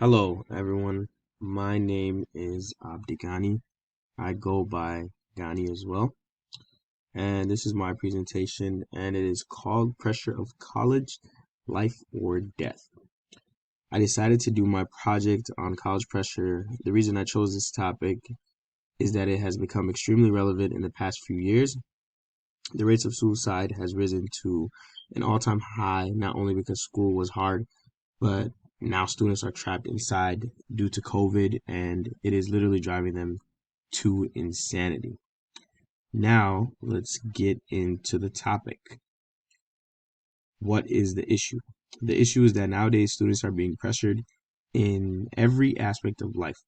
Hello, everyone. My name is Abdi Ghani. I go by Ghani as well. And this is my presentation, and it is called Pressure of College, Life or Death. I decided to do my project on college pressure. The reason I chose this topic is that it has become extremely relevant in the past few years. The rates of suicide has risen to an all-time high, not only because school was hard, but now students are trapped inside due to COVID, and it is literally driving them to insanity. Now, let's get into the topic. What is the issue? The issue is that nowadays students are being pressured in every aspect of life.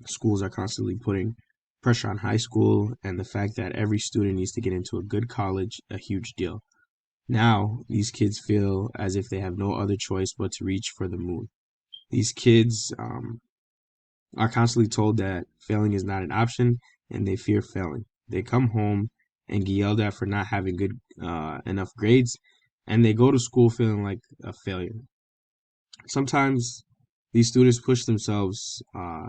Schools are constantly putting pressure on high school, and the fact that every student needs to get into a good college, a huge deal. Now, these kids feel as if they have no other choice but to reach for the moon. These kids are constantly told that failing is not an option, and they fear failing. They come home and get yelled at for not having good enough grades, and they go to school feeling like a failure. Sometimes these students push themselves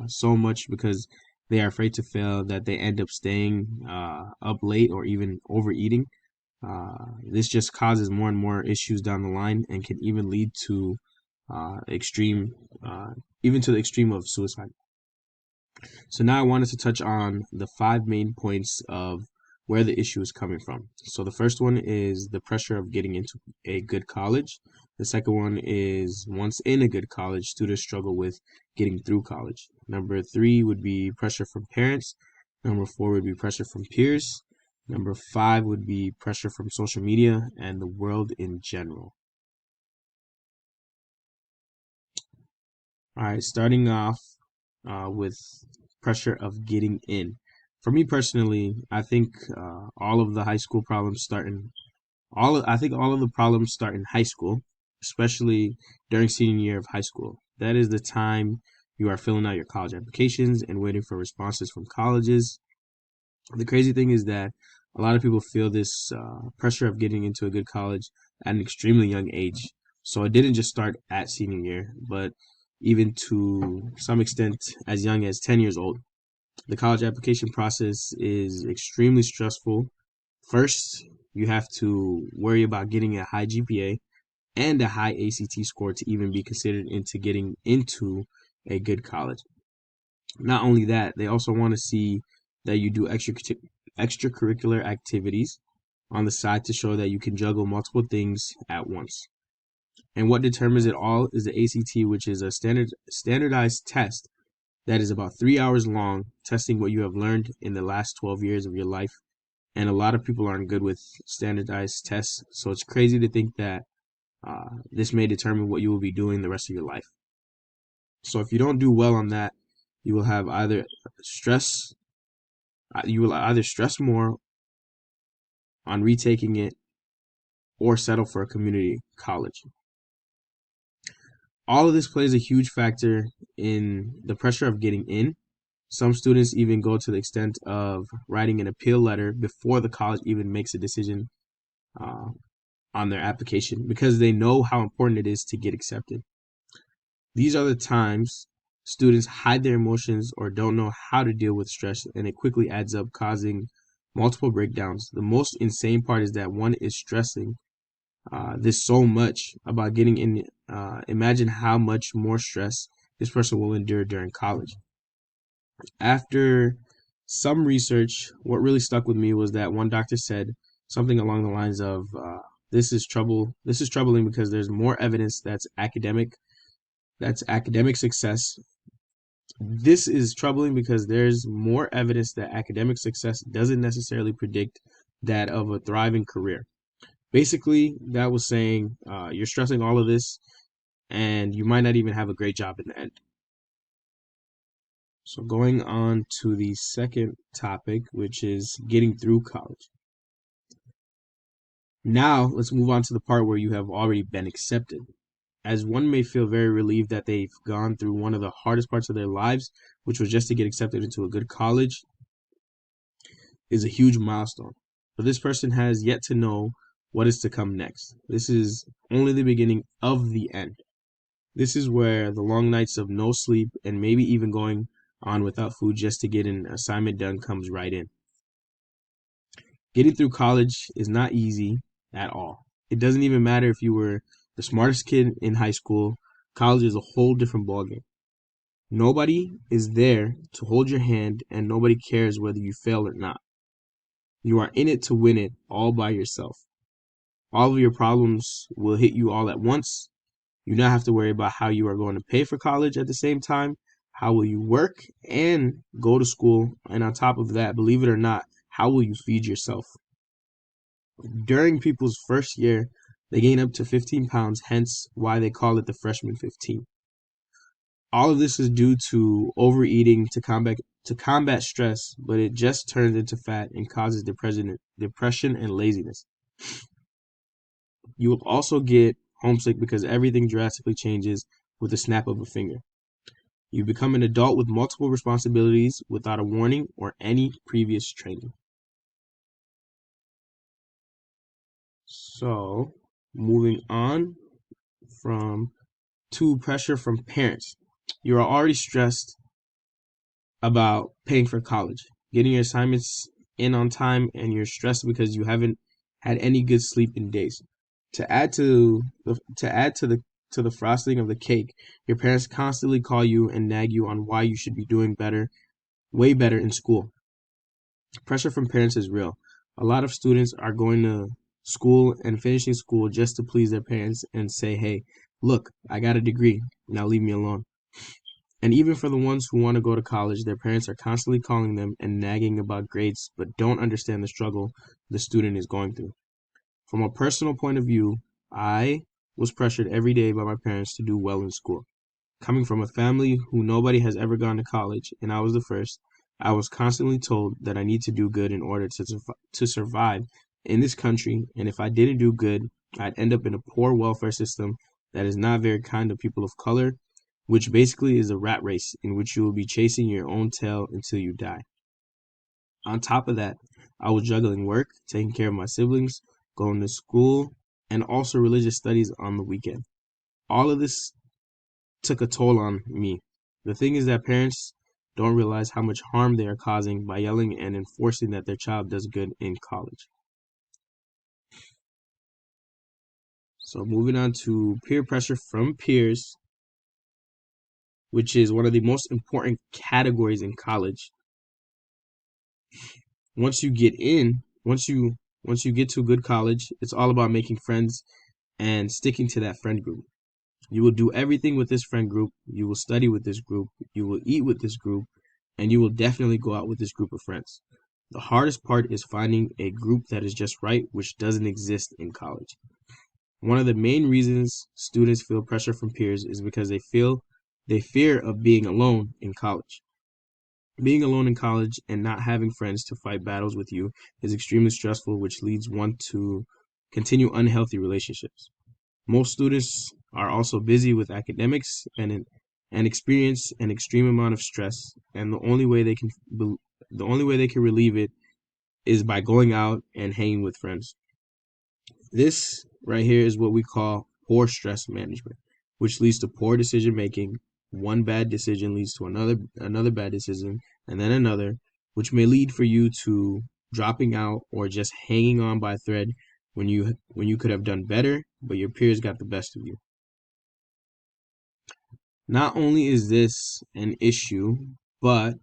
so much because they are afraid to fail that they end up staying up late or even overeating. This just causes more and more issues down the line and can even lead to extreme, even to the extreme of suicide. So now I wanted to touch on the five main points of where the issue is coming from. So the first one is the pressure of getting into a good college. The second one is once in a good college, students struggle with getting through college. Number three would be pressure from parents. Number four would be pressure from peers. Number five would be pressure from social media and the world in general. All right, starting off with pressure of getting in. For me personally, I think all of the high school problems start in I think all of the problems start in high school, especially during senior year of high school. That is the time you are filling out your college applications and waiting for responses from colleges. The crazy thing is that a lot of people feel this pressure of getting into a good college at an extremely young age. So it didn't just start at senior year, but even to some extent as young as 10 years old. The college application process is extremely stressful. First, you have to worry about getting a high GPA and a high ACT score to even be considered into getting into a good college. Not only that, they also want to see that you do extracurricular activities on the side to show that you can juggle multiple things at once. And what determines it all is the ACT, which is a standardized test that is about 3 hours long, testing what you have learned in the last 12 years of your life. And a lot of people aren't good with standardized tests, so it's crazy to think that this may determine what you will be doing the rest of your life. So if you don't do well on that, you will have either stress, you will either stress more on retaking it or settle for a community college. All of this plays a huge factor in the pressure of getting in. Some students even go to the extent of writing an appeal letter before the college even makes a decision uh, on their application because they know how important it is to get accepted. These are the times students hide their emotions or don't know how to deal with stress, and it quickly adds up, causing multiple breakdowns. The most insane part is that one is stressing this so much about getting in. Imagine how much more stress this person will endure during college. After some research, what really stuck with me was that one doctor said something along the lines of, "This is trouble. This is troubling because there's more evidence that's academic success. This is troubling because there's more evidence that academic success doesn't necessarily predict that of a thriving career." Basically, that was saying you're stressing all of this, and you might not even have a great job in the end. So going on to the second topic, which is getting through college. Now, let's move on to the part where you have already been accepted. As one may feel very relieved that they've gone through one of the hardest parts of their lives, which was just to get accepted into a good college, is a huge milestone. But this person has yet to know what is to come next. This is only the beginning of the end. This is where the long nights of no sleep and maybe even going on without food just to get an assignment done comes right in. Getting through college is not easy at all. It doesn't even matter if you were the smartest kid in high school. College is a whole different ballgame. Nobody is there to hold your hand, and nobody cares whether you fail or not. You are in it to win it all by yourself. All of your problems will hit you all at once. You now have to worry about how you are going to pay for college at the same time. How will you work and go to school? And on top of that, believe it or not, how will you feed yourself? During people's first year, they gain up to 15 pounds, hence why they call it the freshman 15. All of this is due to overeating to combat stress, but it just turns into fat and causes depression and laziness. You will also get homesick because everything drastically changes with the snap of a finger. You become an adult with multiple responsibilities without a warning or any previous training. So, moving on from to pressure from parents. You are already stressed about paying for college, getting your assignments in on time, and you're stressed because you haven't had any good sleep in days. To add to the frosting of the cake, your parents constantly call you and nag you on why you should be doing better, way better in school. Pressure from parents is real. A lot of students are going to school and finishing school just to please their parents and say, "Hey, look, I got a degree. Now leave me alone." And even for the ones who want to go to college, their parents are constantly calling them and nagging about grades, but don't understand the struggle the student is going through. From a personal point of view, I was pressured every day by my parents to do well in school. Coming from a family who nobody has ever gone to college, and I was the first, I was constantly told that I need to do good in order to survive in this country, and if I didn't do good, I'd end up in a poor welfare system that is not very kind to people of color, which basically is a rat race in which you will be chasing your own tail until you die. On top of that, I was juggling work, taking care of my siblings, going to school, and also religious studies on the weekend. All of this took a toll on me. The thing is that parents don't realize how much harm they are causing by yelling and enforcing that their child does good in college. So, moving on to peer pressure from peers, which is one of the most important categories in college. Once you get in, once you get to a good college, it's all about making friends and sticking to that friend group. You will do everything with this friend group. You will study with this group. You will eat with this group, and you will definitely go out with this group of friends. The hardest part is finding a group that is just right, which doesn't exist in college. One of the main reasons students feel pressure from peers is because they fear of being alone in college. Being alone in college and not having friends to fight battles with you is extremely stressful, which leads one to continue unhealthy relationships. Most students are also busy with academics and experience an extreme amount of stress, and the only way they can relieve it is by going out and hanging with friends. This right here is what we call poor stress management, which leads to poor decision making. One bad decision leads to another bad decision, and then another, which may lead for you to dropping out or just hanging on by a thread when you could have done better, but your peers got the best of you. Not only is this an issue, but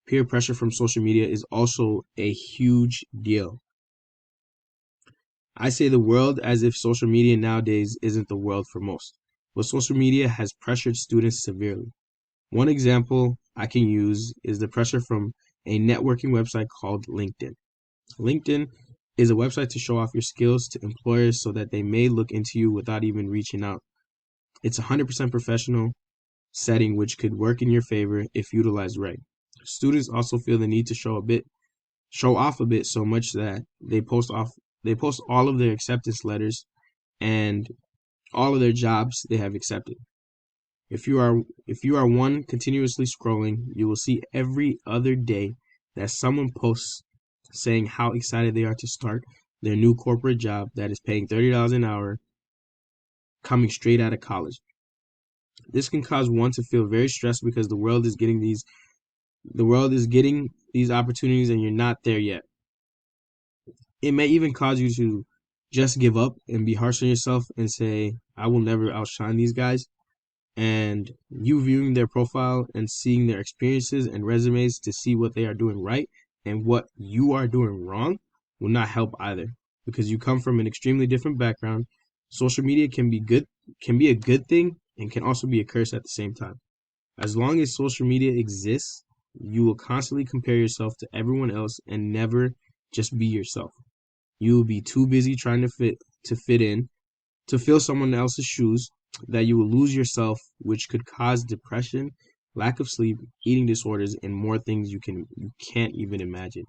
peer pressure from social media is also a huge deal. I say the world as if social media nowadays isn't the world for most, but social media has pressured students severely. One example I can use is the pressure from a networking website called LinkedIn. LinkedIn is a website to show off your skills to employers so that they may look into you without even reaching out. It's a 100% professional setting which could work in your favor if utilized right. Students also feel the need to show off a bit so much that they post all of their acceptance letters and all of their jobs they have accepted. If you are one continuously scrolling, you will see every other day that someone posts saying how excited they are to start their new corporate job that is paying $30 an hour, coming straight out of college. This can cause one to feel very stressed because the world is getting these opportunities and you're not there yet. It may even cause you to just give up and be harsh on yourself and say, I will never outshine these guys. And you viewing their profile and seeing their experiences and resumes to see what they are doing right and what you are doing wrong will not help either, because you come from an extremely different background. Social media can be a good thing and can also be a curse at the same time. As long as social media exists, you will constantly compare yourself to everyone else and never just be yourself. You will be too busy trying to fit in, to fill someone else's shoes, that you will lose yourself, which could cause depression, lack of sleep, eating disorders, and more things you can't even imagine.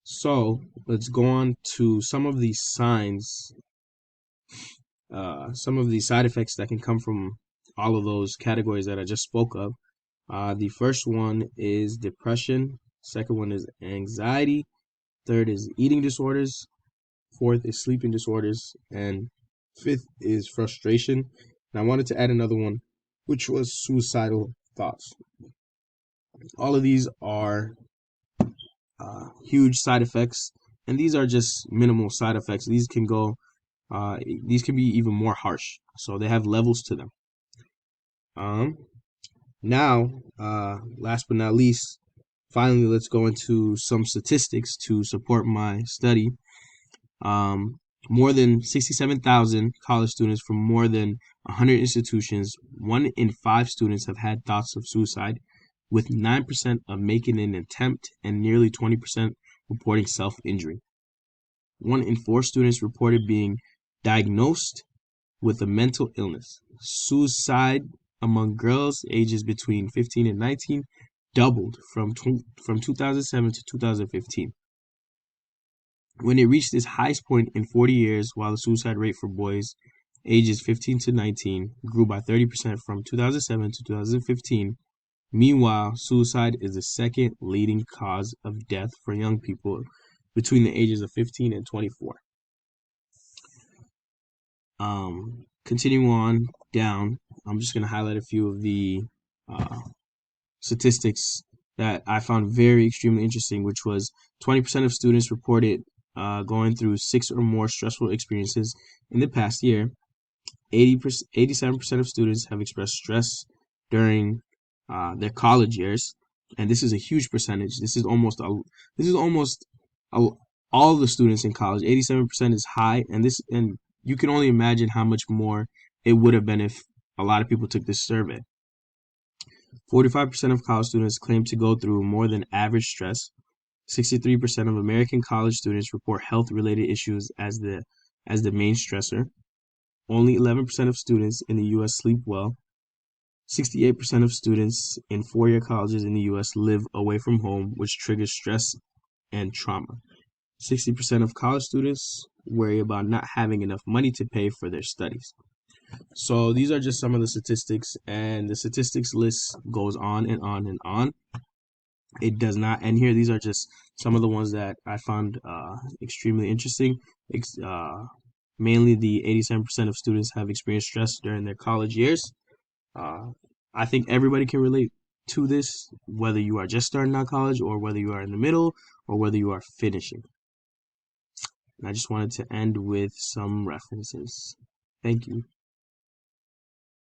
So let's go on to some of the side effects that can come from all of those categories that I just spoke of. The first one is depression. Second one is anxiety. Third is eating disorders. Fourth is sleeping disorders. And fifth is frustration. And I wanted to add another one, which was suicidal thoughts. All of these are huge side effects, and these are just minimal side effects. These can be even more harsh. So they have levels to them. Um, Last but not least, finally, let's go into some statistics to support my study. Um, More than 67,000 college students from more than 100 institutions, 1 in 5 students have had thoughts of suicide, with 9% of making an attempt and nearly 20% reporting self-injury. 1 in 4 students reported being diagnosed with a mental illness. Suicide among girls ages between 15 and 19 doubled from 2007 to 2015, when it reached its highest point in 40 years, while the suicide rate for boys ages 15 to 19 grew by 30% from 2007 to 2015. Meanwhile, suicide is the second leading cause of death for young people between the ages of 15 and 24. Continuing on down, I'm just going to highlight a few of the statistics that I found very extremely interesting, which was 20% of students reported going through 6 or more stressful experiences in the past year. 87% of students have expressed stress during their college years, and this is a huge percentage. This is almost all the students in college. 87% is high, and you can only imagine how much more it would have been if a lot of people took this survey. 45% of college students claim to go through more than average stress. 63% of American college students report health-related issues as the main stressor. Only 11% of students in the U.S. sleep well. 68% of students in four-year colleges in the U.S. live away from home, which triggers stress and trauma. 60% of college students worry about not having enough money to pay for their studies. So these are just some of the statistics, and the statistics list goes on and on and on. It does not end here. These are just some of the ones that I found extremely interesting. Mainly the 87% of students have experienced stress during their college years. I think everybody can relate to this, whether you are just starting out college or whether you are in the middle or whether you are finishing. And I just wanted to end with some references. Thank you.